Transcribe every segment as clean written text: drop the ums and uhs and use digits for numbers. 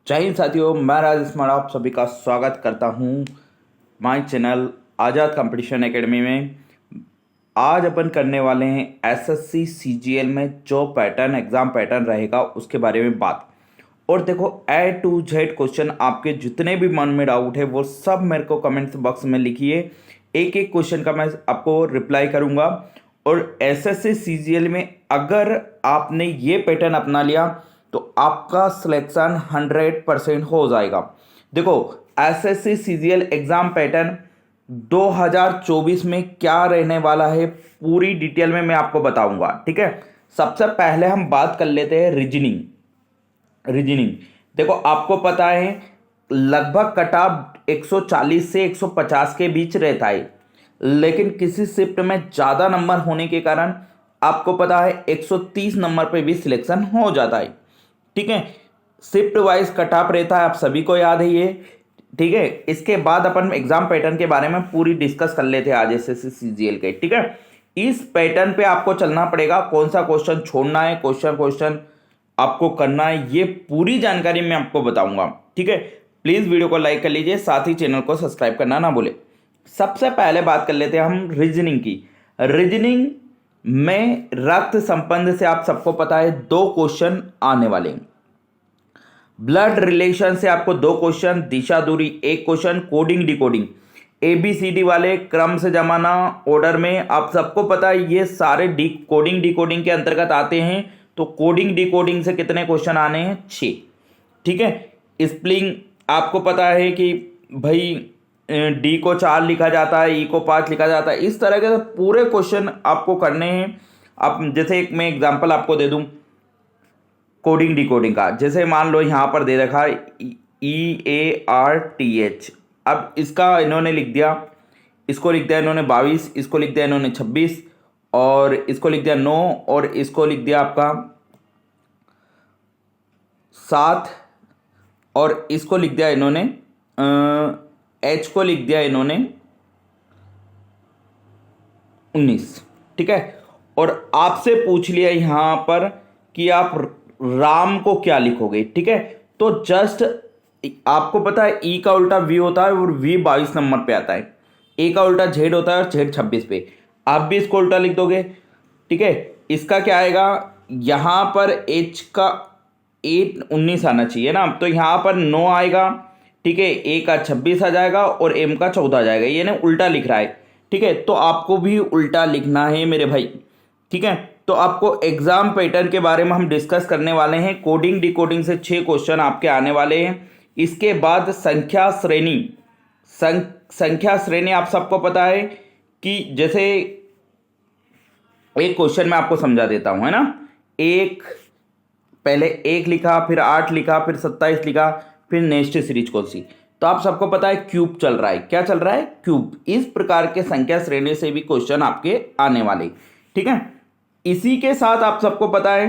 जय हिंद साथियों, मैं राजेश माड़ा आप सभी का स्वागत करता हूं my channel Azad competition academy में। आज अपन करने वाले हैं एसएससी सीजीएल में जो पैटर्न एग्जाम पैटर्न रहेगा उसके बारे में बात। और देखो ए टू जेड क्वेश्चन आपके जितने भी मन में डाउट है वो सब मेरे को कमेंट बॉक्स में लिखिए। एक एक क्वेश्चन का मैं आपको रिप्लाई करूंगा। और एसएससी सीजीएल में अगर आपने ये पैटर्न अपना लिया तो आपका सिलेक्शन 100% हो जाएगा। देखो एसएससी सीजीएल एग्जाम पैटर्न 2024 में क्या रहने वाला है पूरी डिटेल में मैं आपको बताऊंगा, ठीक है। सबसे पहले हम बात कर लेते हैं रीजनिंग। देखो आपको पता है लगभग कट ऑफ 140 से 150 के बीच रहता है, लेकिन किसी शिफ्ट में ज़्यादा नंबर होने के कारण आपको पता है 130 नंबर पे भी सिलेक्शन हो जाता है, ठीक है। शिफ्ट वाइज कट ऑफ रहता है, आप सभी को याद है ये, ठीक है। इसके बाद अपन एग्जाम पैटर्न के बारे में पूरी डिस्कस कर लेते हैं आज एसएससी सीजीएल के, ठीक है। इस पैटर्न पे आपको चलना पड़ेगा, कौन सा क्वेश्चन छोड़ना है, क्वेश्चन आपको करना है, ये पूरी जानकारी मैं आपको बताऊंगा, ठीक है। प्लीज वीडियो को लाइक कर लीजिए, साथ ही चैनल को सब्सक्राइब करना ना भूले। सबसे पहले बात कर लेते हैं हम रीजनिंग की। रीजनिंग में रक्त संबंध से आप सबको पता है 2 क्वेश्चन आने वाले हैं। ब्लड रिलेशन से आपको 2 क्वेश्चन, दिशा दूरी 1 क्वेश्चन, कोडिंग डिकोडिंग ABCD वाले क्रम से जमाना ऑर्डर में आप सबको पता है ये सारे कोडिंग डिकोडिंग के अंतर्गत आते हैं। तो कोडिंग डिकोडिंग से कितने क्वेश्चन आने हैं? 6, ठीक है। स्प्लिंग आपको पता है कि भाई D को 4 लिखा जाता है, E को 5 लिखा जाता है, इस तरह के पूरे क्वेश्चन आपको करने हैं। आप जैसे एक मैं एग्जांपल आपको दे दूं कोडिंग डिकोडिंग का, जैसे मान लो यहाँ पर दे रखा है EARTH। अब इसका इन्होंने लिख दिया, इसको लिख दिया इन्होंने 22, इसको लिख दिया इन्होंने 26, और इसको लिख दिया 9, और इसको लिख दिया आपका 7, और इसको लिख दिया इन्होंने H को लिख दिया इन्होंने 19, ठीक है। और आपसे पूछ लिया यहाँ पर कि आप राम को क्या लिखोगे, ठीक है। तो जस्ट आपको पता है E का उल्टा V होता है और V 22 नंबर पे आता है, A का उल्टा Z होता है और Z 26 पे। आप भी इसको उल्टा लिख दोगे, ठीक है। इसका क्या आएगा, यहाँ पर H का 19 आना चाहिए ना, तो यहाँ पर 9 आएगा, ठीक है। A का 26 आ जाएगा और M का 14 आ जाएगा, ये ना उल्टा लिख रहा है, ठीक है। तो आपको भी उल्टा लिखना है मेरे भाई, ठीक है। तो आपको एग्जाम पैटर्न के बारे में हम डिस्कस करने वाले हैं। कोडिंग डिकोडिंग से 6 क्वेश्चन आपके आने वाले हैं। इसके बाद संख्या श्रेणी आप सबको पता है कि जैसे एक क्वेश्चन मैं आपको समझा देता हूं, है ना। पहले 1 लिखा, फिर 8 लिखा, फिर 27 लिखा, फिर नेक्स्ट सीरीज कौन सी। तो आप सबको पता है क्यूब चल रहा है, क्या चल रहा है? क्यूब। इस प्रकार के संख्या श्रेणी से भी क्वेश्चन आपके आने वाले, ठीक है। इसी के साथ आप सबको पता है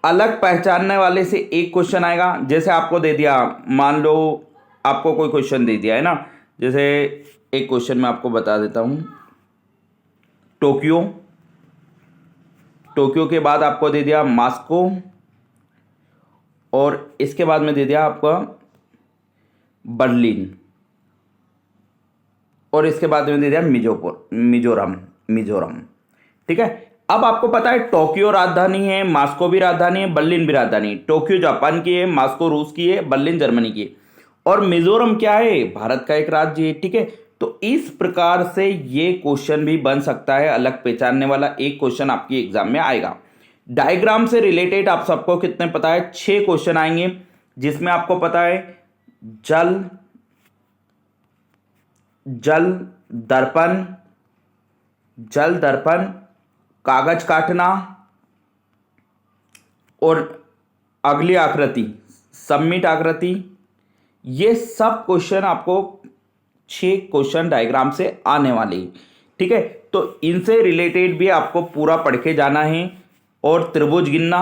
अलग पहचानने वाले से एक क्वेश्चन आएगा। जैसे आपको दे दिया, मान लो आपको कोई क्वेश्चन दे दिया है ना, जैसे एक क्वेश्चन मैं आपको बता देता हूं, टोक्यो के बाद आपको दे दिया मॉस्को, और इसके बाद में दे दिया आपको बर्लिन, और इसके बाद में दे दिया मिजोरम, ठीक है। अब आपको पता है टोक्यो राजधानी है, मॉस्को भी राजधानी है, बर्लिन भी राजधानी है। टोक्यो जापान की है, मॉस्को रूस की है, बर्लिन जर्मनी की है, और मिजोरम क्या है? भारत का एक राज्य है, ठीक है। तो इस प्रकार से ये क्वेश्चन भी बन सकता है, अलग पहचानने वाला एक क्वेश्चन आपकी एग्जाम में आएगा। डायग्राम से रिलेटेड आप सबको कितने पता है? 6 क्वेश्चन आएंगे, जिसमें आपको पता है जल दर्पण, कागज काटना, और अगली आकृति सबमिट आकृति, ये सब क्वेश्चन आपको 6 क्वेश्चन डायग्राम से आने वाले हैं, ठीक है। तो इनसे रिलेटेड भी आपको पूरा पढ़ के जाना है, और त्रिभुज गिनना,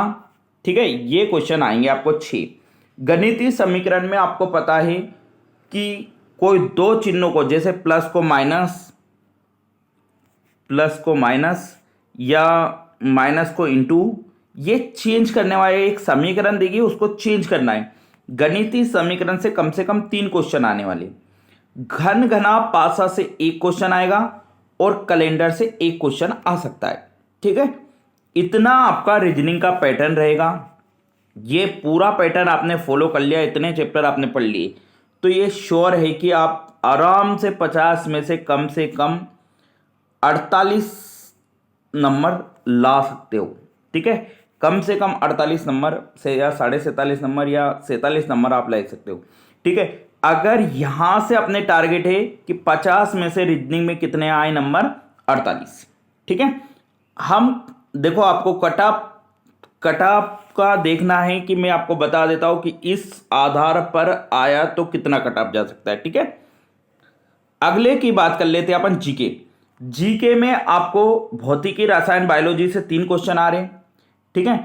ठीक है। ये क्वेश्चन आएंगे आपको 6। गणितीय समीकरण में आपको पता है कि कोई 2 चिन्हों को, जैसे प्लस को माइनस या माइनस को इंटू, ये चेंज करने वाले एक समीकरण देगी, उसको चेंज करना है। गणितीय समीकरण से कम 3 क्वेश्चन आने वाले। घन घना पासा से 1 क्वेश्चन आएगा और कैलेंडर से 1 क्वेश्चन आ सकता है। ठीक है, इतना आपका रीजनिंग का पैटर्न रहेगा। ये पूरा पैटर्न आपने फॉलो कर लिया, इतने चैप्टर आपने पढ़ लिए, तो ये श्योर है कि आप आराम से 50 में से कम 48 नंबर ला सकते हो। ठीक है, कम से कम 48 नंबर से या 47.5 नंबर या 47 नंबर आप ले सकते हो। ठीक है, अगर यहां से अपने टारगेट है कि 50 में से रीजनिंग में कितने आए नंबर, 48। ठीक है, हम देखो आपको कट ऑफ का देखना है कि मैं आपको बता देता हूं कि इस आधार पर आया तो कितना कट ऑफ जा सकता है। ठीक है, अगले की बात कर लेते हैं अपन जीके में आपको भौतिकी, रसायन, बायोलॉजी से 3 क्वेश्चन आ रहे हैं। ठीक है,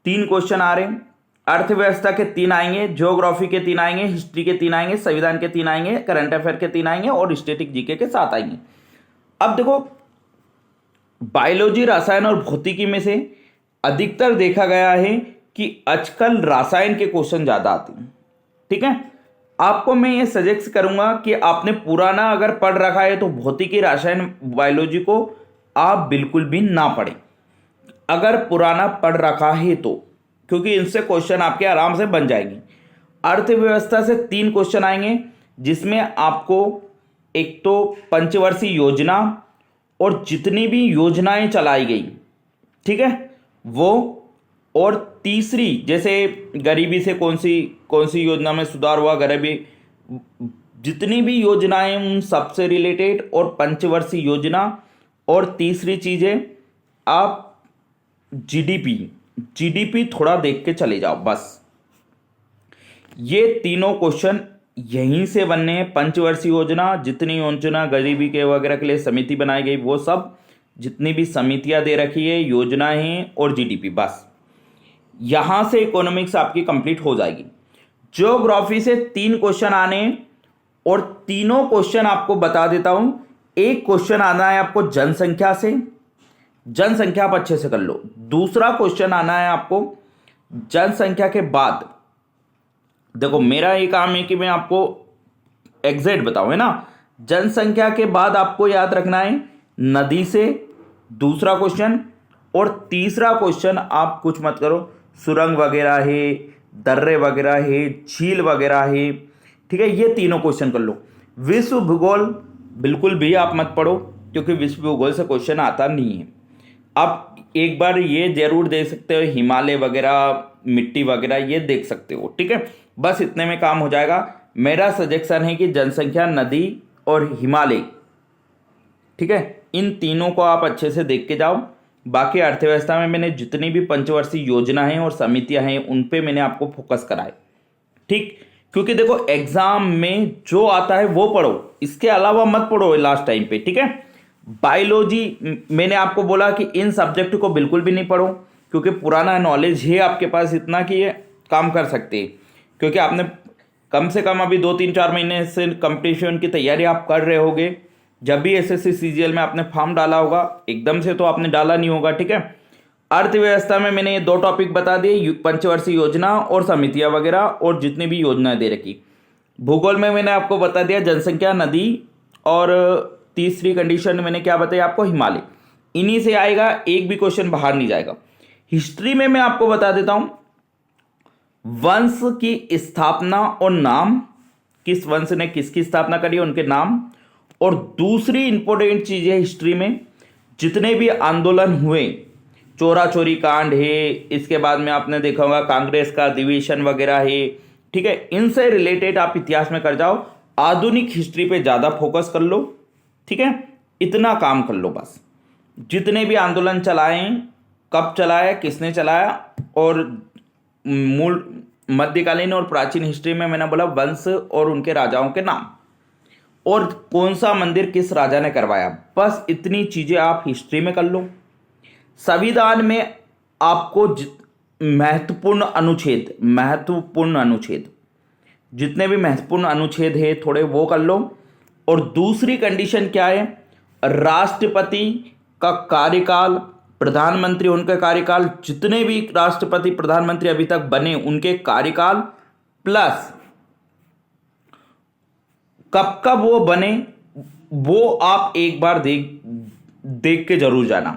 3 क्वेश्चन आ रहे हैं। अर्थव्यवस्था के 3 आएंगे, ज्योग्राफी के 3 आएंगे, हिस्ट्री के 3 आएंगे, संविधान के 3 आएंगे, करंट अफेयर के 3 आएंगे और स्टैटिक जीके के 7 आएंगे। अब देखो, बायोलॉजी, रसायन और भौतिकी में से अधिकतर देखा गया है कि आजकल रसायन के क्वेश्चन ज्यादा आते हैं। ठीक है, आपको मैं ये सजेस्ट करूंगा कि आपने पुराना अगर पढ़ रखा है तो भौतिकी, रसायन, बायोलॉजी को आप बिल्कुल भी ना पढ़ें अगर पुराना पढ़ रखा है तो, क्योंकि इनसे क्वेश्चन आपके आराम से बन जाएंगे। अर्थव्यवस्था से 3 क्वेश्चन आएंगे, जिसमें आपको एक तो पंचवर्षीय योजना और जितनी भी योजनाएं चलाई गई, ठीक है, वो, और तीसरी जैसे गरीबी से कौन सी योजना में सुधार हुआ, गरीबी, जितनी भी योजनाएं उन सबसे रिलेटेड, और पंचवर्षीय योजना, और तीसरी चीज है आप जीडीपी थोड़ा देख के चले जाओ बस। ये तीनों क्वेश्चन यहीं से बनने हैं। पंचवर्षीय योजना, जितनी योजना गरीबी के वगैरह के लिए समिति बनाई गई, वो सब, जितनी भी समितियां दे रखी है, योजनाएं और जीडीपी, बस यहां से इकोनॉमिक्स आपकी कंप्लीट हो जाएगी। ज्योग्राफी से 3 क्वेश्चन आने, और तीनों क्वेश्चन आपको बता देता हूं। एक क्वेश्चन आना है आपको जनसंख्या से, जनसंख्या आप अच्छे से कर लो। दूसरा क्वेश्चन आना है आपको जनसंख्या के बाद, देखो मेरा ये काम है कि मैं आपको एग्जैक्ट बताऊं, है ना। जनसंख्या के बाद आपको याद रखना है नदी से दूसरा क्वेश्चन, और तीसरा क्वेश्चन आप कुछ मत करो, सुरंग वगैरह है, दर्रे वगैरह है, झील वगैरह है। ठीक है, ये तीनों क्वेश्चन कर लो। विश्व भूगोल बिल्कुल भी आप मत पढ़ो, क्योंकि विश्व भूगोल से क्वेश्चन आता नहीं है। आप एक बार ये जरूर देख सकते हो, हिमालय वगैरह, मिट्टी वगैरह ये देख सकते हो। ठीक है, बस इतने में काम हो जाएगा। मेरा सजेशन है कि जनसंख्या, नदी और हिमालय, ठीक है, इन तीनों को आप अच्छे से देख के जाओ। बाकी अर्थव्यवस्था में मैंने जितनी भी पंचवर्षीय योजना हैं और समितियां हैं उन पे मैंने आपको फोकस कराए। ठीक, क्योंकि देखो एग्जाम में जो आता है वो पढ़ो, इसके अलावा मत पढ़ो लास्ट टाइम पे। ठीक है, बायोलॉजी मैंने आपको बोला कि इन सब्जेक्ट को बिल्कुल भी नहीं पढ़ो, क्योंकि पुराना नॉलेज है आपके पास इतना कि ये काम कर सकते हैं। क्योंकि आपने कम से कम अभी 2-3-4 महीने से कंपटीशन की तैयारी आप कर रहे होगे। जब भी एसएससी सीजीएल में आपने फॉर्म डाला होगा, एकदम से तो आपने डाला नहीं होगा। ठीक है, अर्थव्यवस्था में मैंने ये 2 टॉपिक बता दिए, पंचवर्षीय योजना और समितियां वगैरह, और जितनी भी योजनाएं दे रखी। भूगोल में मैंने आपको बता दिया जनसंख्या, नदी, और तीसरी कंडीशन मैंने क्या बताया आपको, हिमालय। इन्हीं से आएगा, एक भी क्वेश्चन बाहर नहीं जाएगा। हिस्ट्री में मैं आपको बता देता हूं वंश की स्थापना और नाम, किस वंश ने किसकी स्थापना करी, उनके नाम। और दूसरी इंपॉर्टेंट चीज है हिस्ट्री में, जितने भी आंदोलन हुए, चोरा चोरी कांड है, इसके बाद में आपने देखा होगा कांग्रेस का अधिवेशन वगैरह है। ठीक है, इनसे रिलेटेड आप इतिहास में कर जाओ, आधुनिक हिस्ट्री पे ज्यादा फोकस कर लो। ठीक है, इतना काम कर लो बस। जितने भी आंदोलन चलाए, कब चलाया, किसने चलाया, और मूल मध्यकालीन और प्राचीन हिस्ट्री में मैंने बोला वंश और उनके राजाओं के नाम, और कौन सा मंदिर किस राजा ने करवाया, बस इतनी चीजें आप हिस्ट्री में कर लो। संविधान में आपको महत्वपूर्ण अनुच्छेद, जितने भी महत्वपूर्ण अनुच्छेद है थोड़े वो कर लो। और दूसरी कंडीशन क्या है, राष्ट्रपति का कार्यकाल, प्रधानमंत्री उनका कार्यकाल, जितने भी राष्ट्रपति प्रधानमंत्री अभी तक बने उनके कार्यकाल, प्लस कब कब वो बने वो आप एक बार देख के जरूर जाना,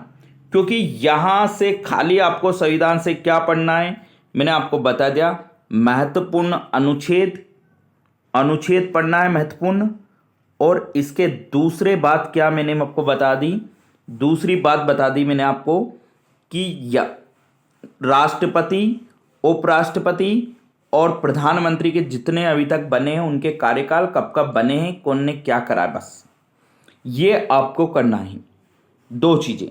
क्योंकि यहां से खाली आपको संविधान से क्या पढ़ना है मैंने आपको बता दिया। महत्वपूर्ण अनुच्छेद पढ़ना है महत्वपूर्ण, और इसके दूसरे बात क्या मैंने आपको बता दी, दूसरी बात बता दी मैंने आपको कि राष्ट्रपति, उपराष्ट्रपति और प्रधानमंत्री के जितने अभी तक बने हैं उनके कार्यकाल कब कब बने हैं, कौन ने क्या करा, बस ये आपको करना है। दो चीजें,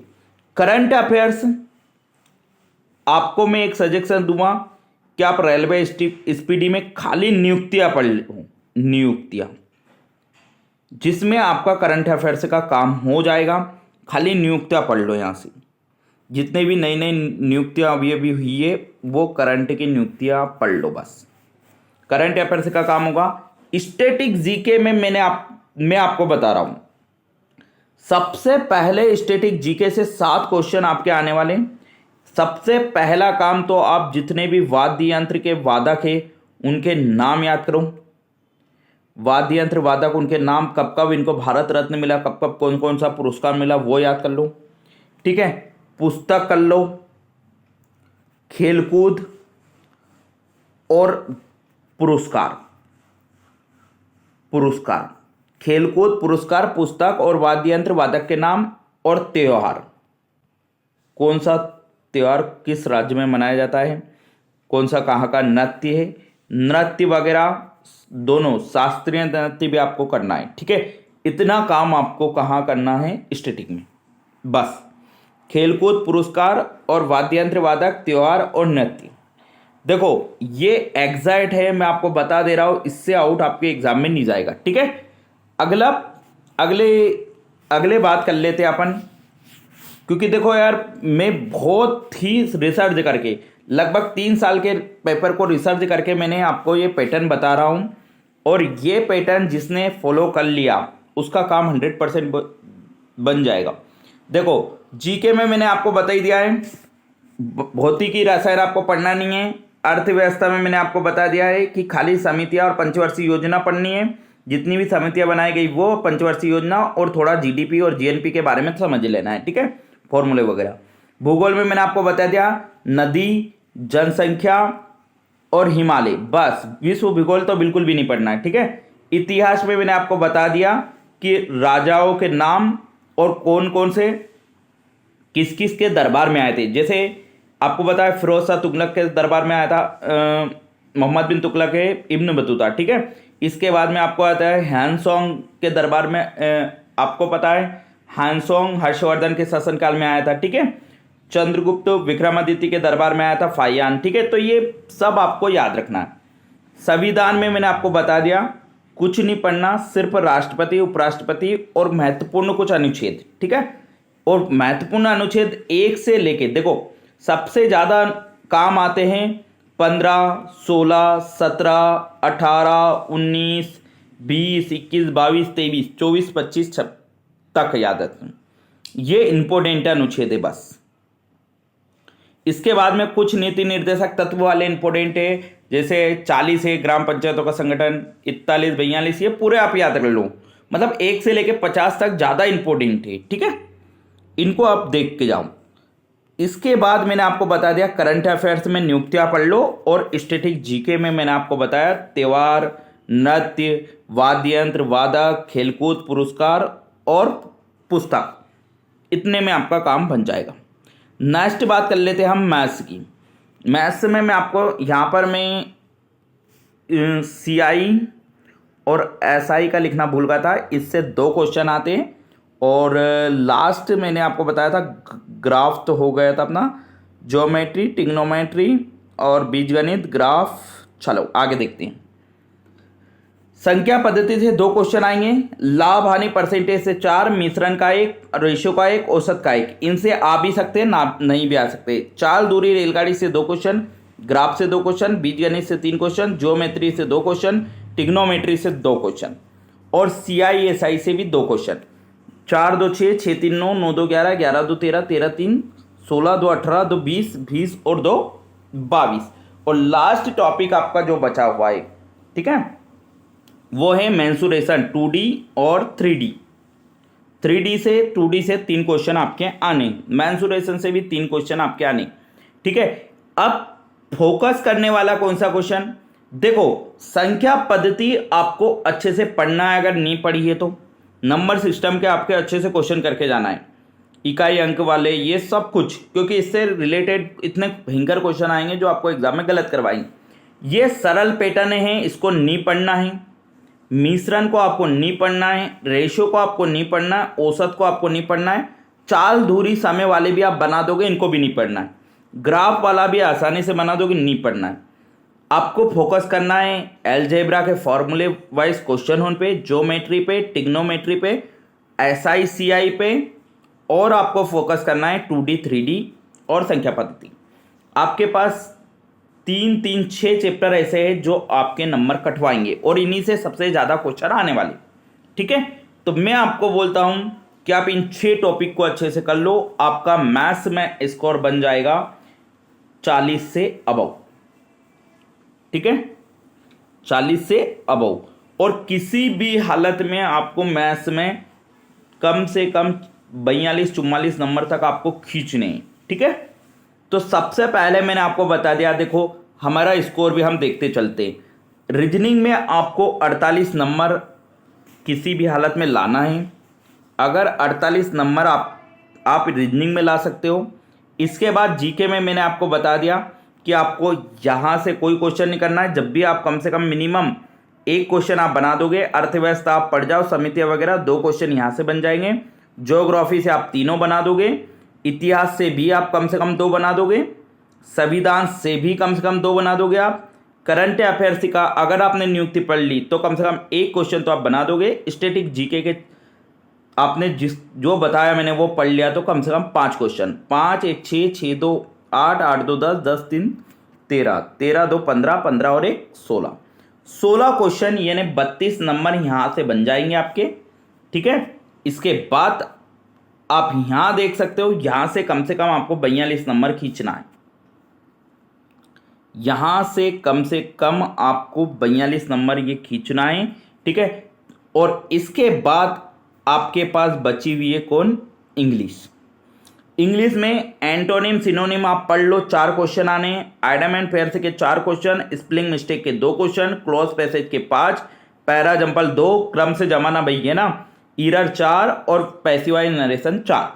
करंट अफेयर्स आपको मैं एक सजेशन दूंगा कि आप रेलवे स्पीडी में खाली नियुक्तियां पढ़ लो, नियुक्तियां, जिसमें आपका करंट अफेयर्स का काम हो जाएगा। खाली नियुक्तियां पढ़ लो, यहां से जितने भी नई नई नियुक्तियां अभी हुई है वो करंट की नियुक्तियां पढ़ लो, बस करंट अफेयर्स का काम होगा। स्टैटिक जीके में मैं आपको बता रहा हूं, सबसे पहले स्टैटिक जीके से 7 क्वेश्चन आपके आने वाले। सबसे पहला काम तो आप जितने भी वाद्य यंत्र के वादक है उनके नाम याद करो। वाद्य यंत्र वादक, उनके नाम, कब कब इनको भारत रत्न मिला, कब कब कौन कौन सा पुरस्कार मिला, वो याद कर लो। ठीक है, पुस्तक कर लो, खेलकूद और पुरस्कार, खेलकूद, पुरस्कार, पुस्तक और वाद्य यंत्र वादक के नाम और त्योहार, कौन सा त्योहार किस राज्य में मनाया जाता है, कौन सा कहाँ का नृत्य है, नृत्य वगैरह दोनों, शास्त्रीय नृत्य भी आपको करना है। ठीक है, इतना काम आपको कहाँ करना है, स्टैटिक में। बस खेलकूद, पुरस्कार और वाद्य यंत्र वादक, त्योहार और नृत्य। देखो ये एग्जैक्ट है, मैं आपको बता दे रहा हूं, इससे आउट आपके एग्जाम में नहीं जाएगा। ठीक है, अगले बात कर लेते हैं अपन, क्योंकि देखो यार मैं बहुत ही रिसर्च करके लगभग 3 साल के पेपर को रिसर्च करके मैंने आपको ये पैटर्न बता रहा हूं, और ये पैटर्न जिसने फॉलो कर लिया उसका काम 100% बन जाएगा। देखो जीके में मैंने आपको बता ही दिया है, भौतिकी रसायन आपको पढ़ना नहीं है। अर्थव्यवस्था में मैंने आपको बता दिया है कि खाली समितियां और पंचवर्षीय योजना पढ़नी है, जितनी भी समितियां बनाई गई वो पंचवर्षीय योजना, और थोड़ा जीडीपी और जीएनपी के बारे में समझ लेना है। ठीक है, फॉर्मूले वगैरह। भूगोल में मैंने आपको बता दिया नदी, जनसंख्या और हिमालय, बस विश्व भूगोल तो बिल्कुल भी नहीं पढ़ना है। ठीक है, इतिहास में मैंने आपको बता दिया कि राजाओं के नाम और कौन कौन से किस किस के दरबार में आए थे। जैसे आपको पता है फिरोज शाह तुगलक के दरबार में आया था मोहम्मद बिन तुगलक है इब्न बतूता। ठीक है, इसके बाद में आपको आता है हैंसोंग के दरबार में, आपको पता है हैंसोंग हर्षवर्धन के शासनकाल में आया था। ठीक है, चंद्रगुप्त विक्रमादित्य के दरबार में आया था फाहियान। ठीक है, तो ये सब आपको याद रखना है। संविधान में मैंने आपको बता दिया कुछ नहीं पढ़ना, सिर्फ राष्ट्रपति, उपराष्ट्रपति और महत्वपूर्ण कुछ अनुच्छेद। ठीक है, और महत्वपूर्ण अनुच्छेद 1 से लेके देखो सबसे ज्यादा काम आते हैं 15, 16, 17, 18, 19, 20, 21, 22, 23, 24, 25 तक याद रखें। ये इंपोर्टेंट अनुच्छेद है बस। इसके बाद में कुछ नीति निर्देशक तत्व वाले इंपोर्टेंट है, जैसे 40 है ग्राम पंचायतों का संगठन, 41, 42, ये पूरे आप याद कर लो। मतलब 1 से लेके 50 तक ज्यादा इंपोर्टेंट है। ठीक है, इनको आप देख के जाओ। इसके बाद मैंने आपको बता दिया करंट अफेयर्स में नियुक्तियां पढ़ लो, और स्टैटिक जीके में मैंने आपको बताया त्योहार, नृत्य, वाद्य यंत्र वादक, खेलकूद, पुरस्कार और पुस्तक, इतने में आपका काम बन जाएगा। नेक्स्ट बात कर लेते हैं हम मैथ्स की। मैथ्स में मैं आपको यहाँ पर मैं CI और SI का लिखना भूल गया था, इससे 2 क्वेश्चन आते हैं, और लास्ट मैंने आपको बताया था ग्राफ तो हो गया था अपना, ज्योमेट्री, ट्रिग्नोमेट्री और बीजगणित, ग्राफ। चलो आगे देखते हैं। संख्या पद्धति से 2 क्वेश्चन आएंगे, लाभ हानि परसेंटेज से 4, मिश्रण का 1, रेशियो का 1, औसत का 1। इनसे आ भी सकते हैं ना, नहीं भी आ सकते। चाल दूरी रेलगाड़ी से 2 क्वेश्चन, ग्राफ से 2 क्वेश्चन, बीजगणित से 3 क्वेश्चन, ज्योमेट्री से 2 क्वेश्चन, ट्रिग्नोमेट्री से 2 क्वेश्चन, और CI SI से भी 2 क्वेश्चन। 4 2 6, 6 3 9, 9 2 11, 11 2 13, 13 3 16, 2 18, 2 20, 20 और 2 22। और लास्ट टॉपिक आपका जो बचा हुआ है, ठीक है, वो है मेंसुरेशन 2D और 3D। 3D से 2D से 3 क्वेश्चन आपके आने, मेंसुरेशन से भी 3 क्वेश्चन आपके आने, ठीक है। अब फोकस करने वाला कौन सा क्वेश्चन, देखो संख्या पद्धति आपको अच्छे से पढ़ना है, अगर नहीं पढ़ी है तो नंबर सिस्टम के आपके अच्छे से क्वेश्चन करके जाना है, इकाई अंक वाले ये सब कुछ, क्योंकि इससे रिलेटेड इतने भयंकर क्वेश्चन आएंगे जो आपको एग्जाम में गलत करवाएंगे। ये सरल पैटर्न है, इसको नहीं पढ़ना है, मिश्रण को आपको नहीं पढ़ना है, रेशो को आपको नहीं पढ़ना है, औसत को आपको नहीं पढ़ना है, चाल धुरी समय वाले भी आप बना दोगे, इनको भी नहीं पढ़ना है, ग्राफ वाला भी आसानी से बना दोगे, नहीं पढ़ना है। आपको फोकस करना है अलजेब्रा के फॉर्मूले वाइज क्वेश्चन होने पे, ज्योमेट्री पे, टिग्नोमेट्री पे, SI CI पे, और आपको फोकस करना है 2D 3D और संख्या पद्धति। आपके पास 6 चैप्टर ऐसे हैं जो आपके नंबर कटवाएंगे और इन्हीं से सबसे ज़्यादा क्वेश्चन आने वाले, ठीक है। तो मैं आपको बोलता हूं कि आप इन 6 टॉपिक को अच्छे से कर लो, आपका मैथ्स में स्कोर बन जाएगा 40 से अबव, ठीक है, 40 से अबव। और किसी भी हालत में आपको मैथ्स में कम से कम 42-44 नंबर तक आपको खींचने हैं, ठीक है। तो सबसे पहले मैंने आपको बता दिया, देखो हमारा स्कोर भी हम देखते चलते हैं। रीजनिंग में आपको 48 नंबर किसी भी हालत में लाना है, अगर 48 नंबर आप रीजनिंग में ला सकते हो। इसके बाद जीके में मैंने आपको बता दिया कि आपको यहाँ से कोई क्वेश्चन नहीं करना है, जब भी आप कम से कम मिनिमम एक क्वेश्चन आप बना दोगे, अर्थव्यवस्था आप पढ़ जाओ, समितियाँ वगैरह 2 क्वेश्चन यहाँ से बन जाएंगे, ज्योग्राफी से आप 3 बना दोगे, इतिहास से भी आप कम से कम 2 बना दोगे, संविधान से भी कम से कम 2 बना दोगे आप, करंट अफेयर्स का अगर आपने नियुक्ति पढ़ ली तो कम से कम 1 क्वेश्चन तो आप बना दोगे, स्टैटिक जीके के आपने जो बताया मैंने वो पढ़ लिया तो कम से कम 5 क्वेश्चन, 5 1 6 6 2 8 8 2 10 10 3 13 13 2 15 15 और 1 16 क्वेश्चन, यानी 32 नंबर यहाँ से बन जाएंगे आपके, ठीक है। इसके बाद आप यहां देख सकते हो, यहां से कम आपको 42 नंबर खींचना है, यहां से कम आपको 42 नंबर ये खींचना है, ठीक है। और इसके बाद आपके पास बची हुई है कौन, इंग्लिश में एंटोनिम सिनोनिम आप पढ़ लो, 4 क्वेश्चन आने हैं, आइडम एंड फेयर के 4 क्वेश्चन, स्पेलिंग मिस्टेक के 2 क्वेश्चन, क्लोज पैसेज के 5, पैरा जंपल 2, क्रम से जमाना भई है ना, ईरर 4 और पैसिवाइज नरेशन 4।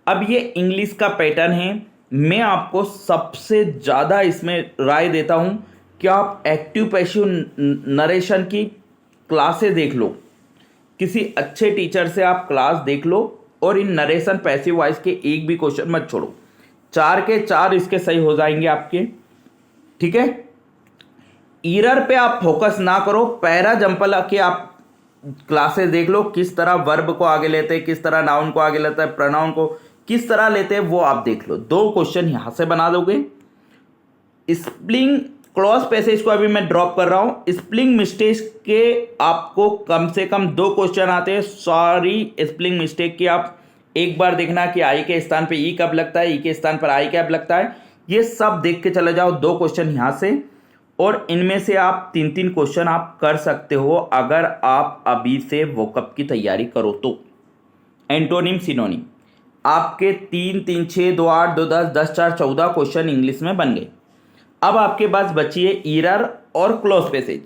अब ये इंग्लिश का पैटर्न है, मैं आपको सबसे ज़्यादा इसमें राय देता हूं कि आप एक्टिव पैसिव नरेशन की क्लासेस देख लो, किसी अच्छे टीचर से आप क्लास देख लो, और इन नरेशन पैसिव वॉइस के एक भी क्वेश्चन मत छोड़ो, 4 के 4 इसके सही हो जाएंगे आपके, ठीक है। ईरर पे आप फोकस ना करो, पैरा जंपल के आप क्लासेस देख लो, किस तरह वर्ब को आगे लेते हैं, किस तरह नाउन को आगे लेता है, प्रोनाउन को किस तरह लेते हैं, वो आप देख लो। 2 क्वेश्चन यहां से बना दोगे। स्पेलिंग क्लॉज पैसेज को अभी मैं ड्रॉप कर रहा हूं, स्पेलिंग मिस्टेक के आपको कम से कम 2 क्वेश्चन आते हैं, सॉरी स्पेलिंग मिस्टेक की आप एक बार देखना कि आई के स्थान पे ई कब लगता है, ई के स्थान पर आई कब लगता है, ये सब देख के चले जाओ। 2 क्वेश्चन यहां से, और इनमें से आप 3 क्वेश्चन आप कर सकते हो अगर आप अभी से वोकअप की तैयारी करो तो। एंटोनिम सिनोनिम आपके 3 3 6 2 8 2 10 10 4 14 क्वेश्चन इंग्लिश में बन गए। अब आपके पास बची है ईरर और क्लोज पैसेज।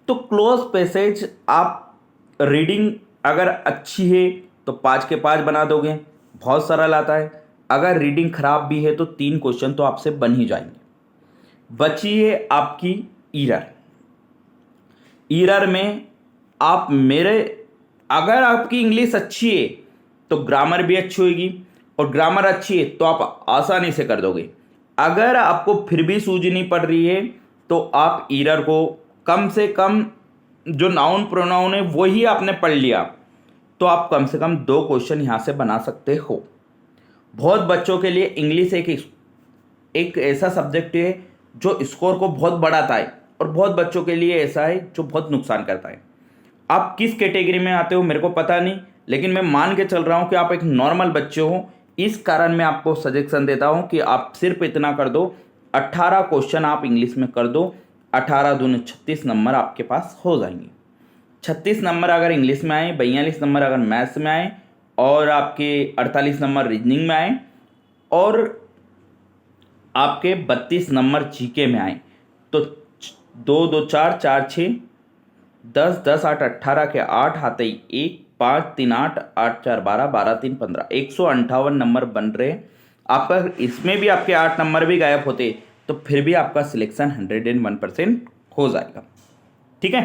तो क्लोज पैसेज आप रीडिंग अगर अच्छी है तो 5 के 5 बना दोगे, बहुत सरल आता है। अगर रीडिंग खराब भी है तो 3 क्वेश्चन तो आपसे बन ही जाएंगे। बची है आपकी ईरर। ईरर में आप अगर आपकी इंग्लिश अच्छी है तो ग्रामर भी अच्छी होगी, और ग्रामर अच्छी है तो आप आसानी से कर दोगे। अगर आपको फिर भी सूझ नहीं पड़ रही है तो आप ईरर को कम से कम जो नाउन प्रोनाउन है वही आपने पढ़ लिया तो आप कम से कम 2 क्वेश्चन यहाँ से बना सकते हो। बहुत बच्चों के लिए इंग्लिश एक ऐसा सब्जेक्ट है जो स्कोर को बहुत बढ़ाता है, और बहुत बच्चों के लिए ऐसा है जो बहुत नुकसान करता है। आप किस कैटेगरी में आते हो मेरे को पता नहीं, लेकिन मैं मान के चल रहा हूँ कि आप एक नॉर्मल बच्चे हो। इस कारण मैं आपको सजेशन देता हूँ कि आप सिर्फ इतना कर दो, 18 क्वेश्चन आप इंग्लिश में कर दो, 18 दूनी 36 नंबर आपके पास हो जाएंगे। 36 नंबर अगर इंग्लिश में आए, 42 नंबर अगर मैथ्स में आए, और आपके 48 नंबर रीजनिंग में आए, और आपके 32 नंबर जीके में आए, तो 2 2 4 4 6 10 10 8 18 के 8 आते ही 1 5 3 8 8 4 12 12 3 15 158 नंबर बन रहे। आपका इसमें भी आपके 8 नंबर भी गायब होते तो फिर भी आपका सिलेक्शन 101% हो जाएगा। ठीक है,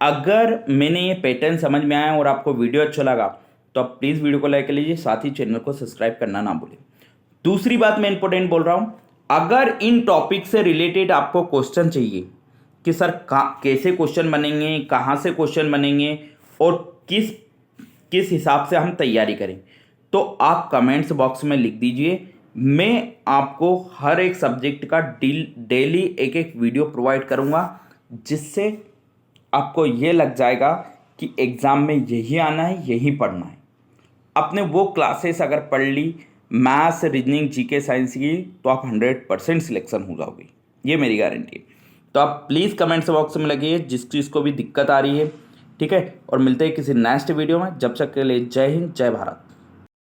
अगर मैंने ये पैटर्न समझ में आया और आपको वीडियो अच्छा लगा तो आप प्लीज़ वीडियो को लाइक कर लीजिए, साथ ही चैनल को सब्सक्राइब करना ना भूलें। दूसरी बात मैं इंपॉर्टेंट बोल रहा हूँ, अगर इन टॉपिक से रिलेटेड आपको क्वेश्चन चाहिए कि सर कैसे क्वेश्चन बनेंगे, कहाँ से क्वेश्चन बनेंगे और किस किस हिसाब से हम तैयारी करें, तो आप कमेंट्स बॉक्स में लिख दीजिए। मैं आपको हर एक सब्जेक्ट का डेली एक एक वीडियो प्रोवाइड करूँगा, जिससे आपको ये लग जाएगा कि एग्ज़ाम में यही आना है, यही पढ़ना है। आपने वो क्लासेस अगर पढ़ ली मैथ्स, रीजनिंग, जीके, साइंस की, तो आप 100% सिलेक्शन हो जाओगे, ये मेरी गारंटी है। तो आप प्लीज़ कमेंट्स बॉक्स में लगिए जिस चीज़ को भी दिक्कत आ रही है। ठीक है, और मिलते हैं किसी नेक्स्ट वीडियो में। जब तक के लिए जय हिंद, जय भारत।